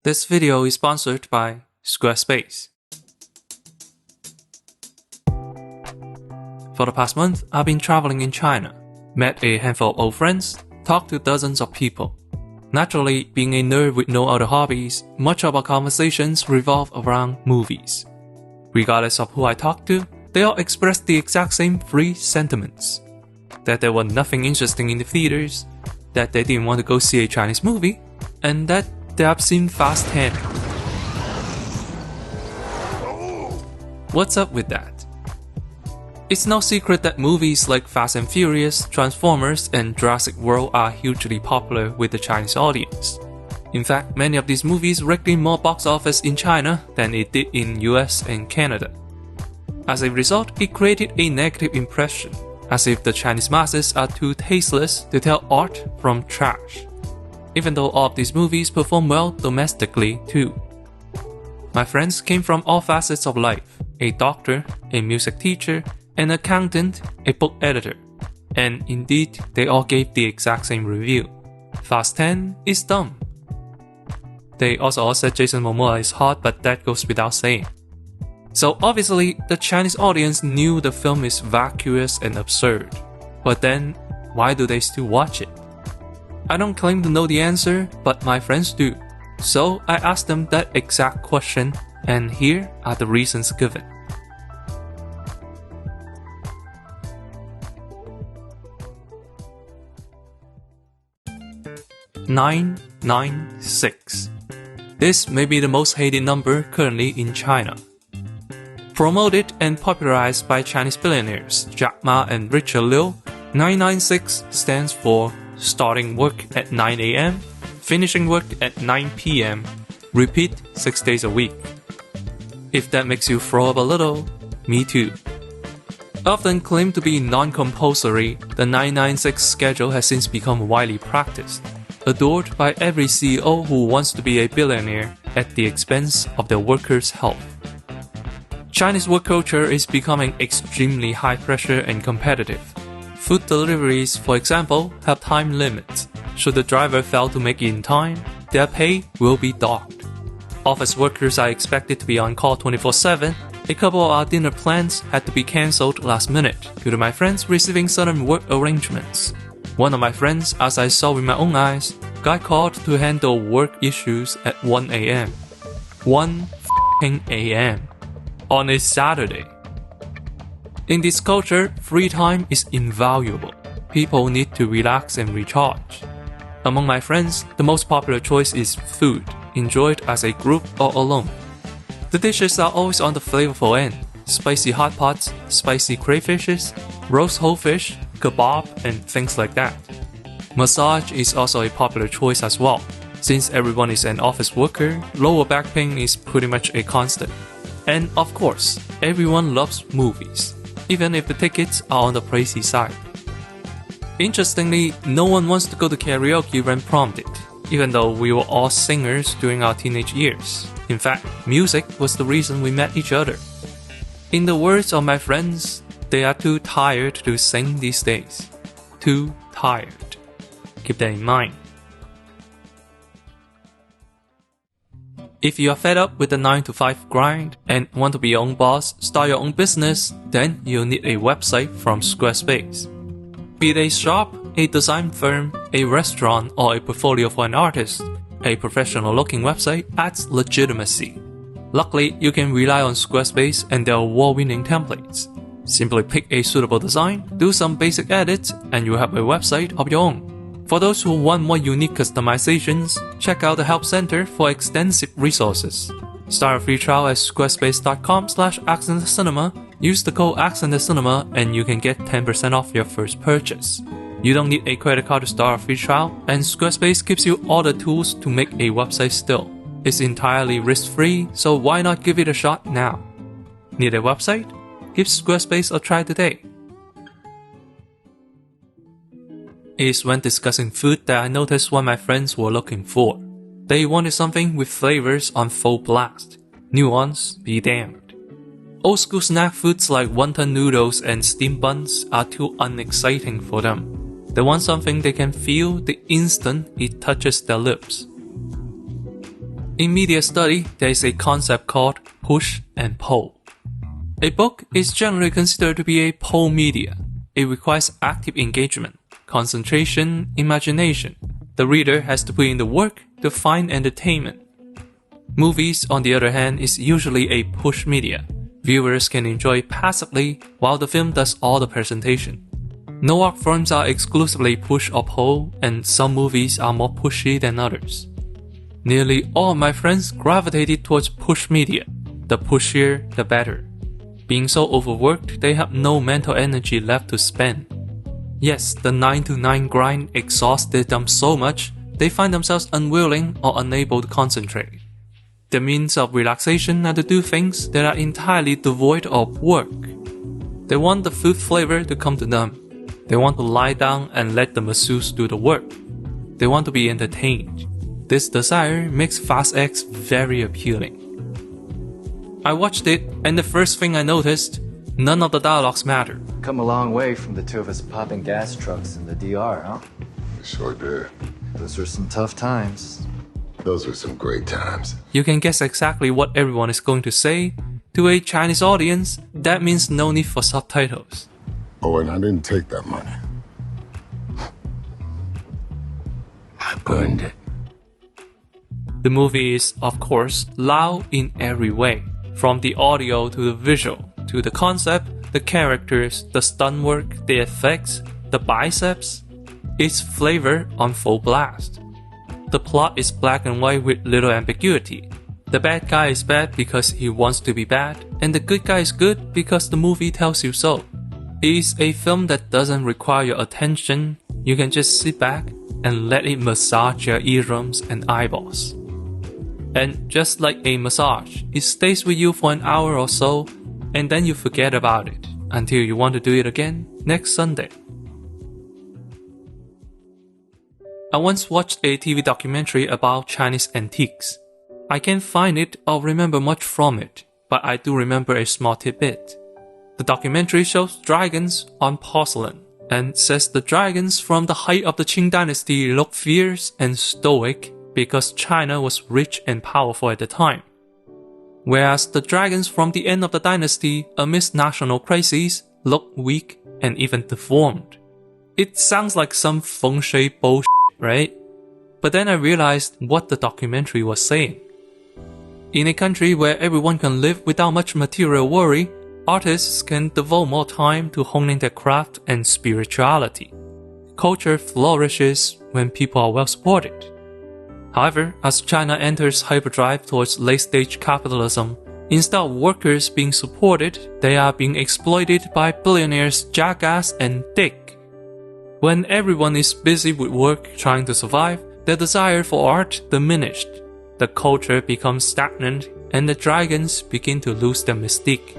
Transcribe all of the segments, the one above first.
This video is sponsored by Squarespace. For the past month, I've been traveling in China, met a handful of old friends, talked to dozens of people. Naturally, being a nerd with no other hobbies, much of our conversations revolve around movies. Regardless of who I talked to, they all expressed the exact same three sentiments. That there was nothing interesting in the theaters, that they didn't want to go see a Chinese movie, and that they have seen Fast 10. What's up with that? It's no secret that movies like Fast and Furious, Transformers, and Jurassic World are hugely popular with the Chinese audience. In fact, many of these movies raked in more box office in China than it did in US and Canada. As a result, it created a negative impression, as if the Chinese masses are too tasteless to tell art from trash. Even though all of these movies perform well domestically too. My friends came from all facets of life: a doctor, a music teacher, an accountant, a book editor. And indeed, they all gave the exact same review. Fast 10 is dumb. They also all said Jason Momoa is hot, but that goes without saying. So obviously, the Chinese audience knew the film is vacuous and absurd. But then, why do they still watch it? I don't claim to know the answer, but my friends do. So I asked them that exact question, and here are the reasons given. "996. This may be the most hated number currently in China. Promoted and popularized by Chinese billionaires Jack Ma and Richard Liu, 996 stands for starting work at 9 a.m., finishing work at 9 p.m., repeat 6 days a week. If that makes you throw up a little, me too. Often claimed to be non-compulsory, the 996 schedule has since become widely practiced, adored by every CEO who wants to be a billionaire at the expense of their workers' health. Chinese work culture is becoming extremely high pressure and competitive. Food deliveries, for example, have time limits. Should the driver fail to make it in time, their pay will be docked. Office workers are expected to be on call 24/7. A couple of our dinner plans had to be cancelled last minute due to my friends receiving certain work arrangements. One of my friends, as I saw with my own eyes, got called to handle work issues at 1 a.m. 1 a.m. on a Saturday. In this culture, free time is invaluable. People need to relax and recharge. Among my friends, the most popular choice is food, enjoyed as a group or alone. The dishes are always on the flavorful end: spicy hot pots, spicy crayfishes, roast whole fish, kebab, and things like that. Massage is also a popular choice as well. Since everyone is an office worker, lower back pain is pretty much a constant. And of course, everyone loves movies, even if the tickets are on the pricey side. Interestingly, no one wants to go to karaoke when prompted, even though we were all singers during our teenage years. In fact, music was the reason we met each other. In the words of my friends, they are too tired to sing these days. Too tired. Keep that in mind. If you are fed up with the 9-to-5 grind and want to be your own boss, start your own business, then you'll need a website from Squarespace. Be it a shop, a design firm, a restaurant, or a portfolio for an artist, a professional-looking website adds legitimacy. Luckily, you can rely on Squarespace and their award-winning templates. Simply pick a suitable design, do some basic edits, and you have a website of your own. For those who want more unique customizations, check out the Help Center for extensive resources. Start a free trial at squarespace.com/accentercinema. Use the code accentercinema and you can get 10% off your first purchase. You don't need a credit card to start a free trial, and Squarespace gives you all the tools to make a website still. It's entirely risk-free, so why not give it a shot now? Need a website? Give Squarespace a try today. It is when discussing food that I noticed what my friends were looking for. They wanted something with flavors on full blast. Nuance be damned. Old school snack foods like wonton noodles and steamed buns are too unexciting for them. They want something they can feel the instant it touches their lips. In media study, there is a concept called push and pull. A book is generally considered to be a pull media. It requires active engagement, concentration, imagination. The reader has to put in the work to find entertainment. Movies, on the other hand, is usually a push media. Viewers can enjoy passively while the film does all the presentation. No art forms are exclusively push or pull, and some movies are more pushy than others. Nearly all of my friends gravitated towards push media. The pushier, the better. Being so overworked, they have no mental energy left to spend. Yes, the 9 to 9 grind exhausted them so much, they find themselves unwilling or unable to concentrate. Their means of relaxation are to do things that are entirely devoid of work. They want the food flavor to come to them. They want to lie down and let the masseuse do the work. They want to be entertained. This desire makes Fast X very appealing. I watched it, and the first thing I noticed, none of the dialogues matter. Come a long way from the two of us popping gas trucks in the DR, huh? We sure did. Those were some tough times. Those were some great times. You can guess exactly what everyone is going to say. To a Chinese audience, that means no need for subtitles. Oh, and I didn't take that money. I burned it. The movie is, of course, loud in every way. From the audio to the visual, to the concept, the characters, the stunt work, the effects, the biceps. It's flavor on full blast. The plot is black and white with little ambiguity. The bad guy is bad because he wants to be bad, and the good guy is good because the movie tells you so. It is a film that doesn't require your attention. You can just sit back and let it massage your eardrums and eyeballs. And just like a massage, it stays with you for an hour or so, and then you forget about it until you want to do it again next Sunday. I once watched a TV documentary about Chinese antiques. I can't find it or remember much from it, but I do remember a small tidbit. The documentary shows dragons on porcelain, and says the dragons from the height of the Qing dynasty look fierce and stoic because China was rich and powerful at the time. Whereas the dragons from the end of the dynasty, amidst national crises, look weak and even deformed. It sounds like some feng shui bullshit, right? But then I realized what the documentary was saying. In a country where everyone can live without much material worry, artists can devote more time to honing their craft and spirituality. Culture flourishes when people are well supported. However, as China enters hyperdrive towards late-stage capitalism, instead of workers being supported, they are being exploited by billionaires Jackass and Dick. When everyone is busy with work trying to survive, their desire for art diminished. The culture becomes stagnant, and the dragons begin to lose their mystique.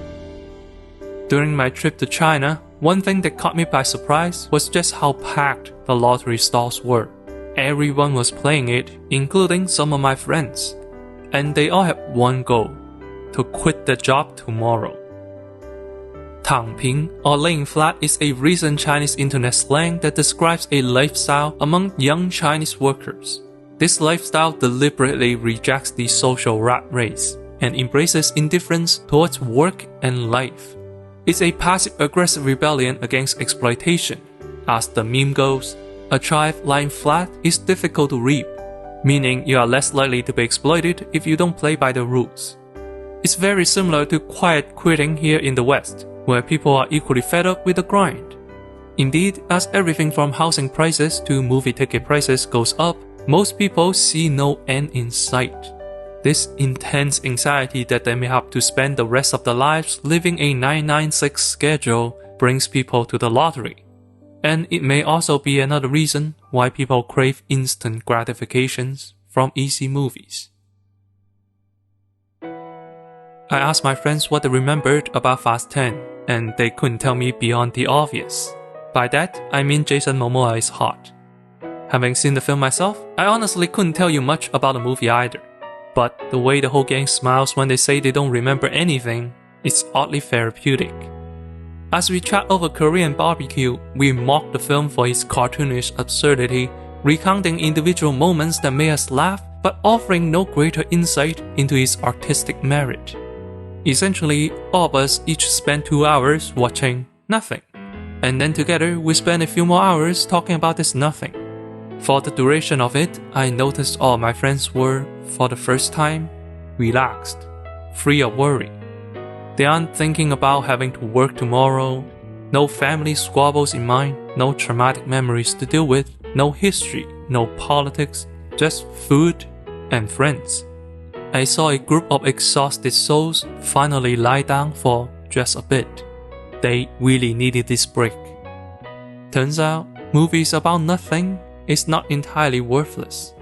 During my trip to China, one thing that caught me by surprise was just how packed the lottery stalls were. Everyone was playing it, including some of my friends. And they all had one goal: to quit their job tomorrow. 躺平, or laying flat, is a recent Chinese internet slang that describes a lifestyle among young Chinese workers. This lifestyle deliberately rejects the social rat race and embraces indifference towards work and life. It's a passive-aggressive rebellion against exploitation. As the meme goes, a tribe lying flat is difficult to reap, meaning you are less likely to be exploited if you don't play by the rules. It's very similar to quiet quitting here in the West, where people are equally fed up with the grind. Indeed, as everything from housing prices to movie ticket prices goes up, most people see no end in sight. This intense anxiety that they may have to spend the rest of their lives living a 996 schedule brings people to the lottery. And it may also be another reason why people crave instant gratifications from easy movies. I asked my friends what they remembered about Fast 10, and they couldn't tell me beyond the obvious. By that, I mean Jason Momoa is hot. Having seen the film myself, I honestly couldn't tell you much about the movie either. But the way the whole gang smiles when they say they don't remember anything, it's oddly therapeutic. As we chat over Korean barbecue, we mock the film for its cartoonish absurdity, recounting individual moments that made us laugh but offering no greater insight into his artistic merit. Essentially, all of us each spent 2 hours watching nothing, and then together we spent a few more hours talking about this nothing. For the duration of it, I noticed all my friends were, for the first time, relaxed, free of worry. They aren't thinking about having to work tomorrow, no family squabbles in mind, no traumatic memories to deal with, no history, no politics, just food and friends. I saw a group of exhausted souls finally lie down for just a bit. They really needed this break. Turns out, movies about nothing is not entirely worthless.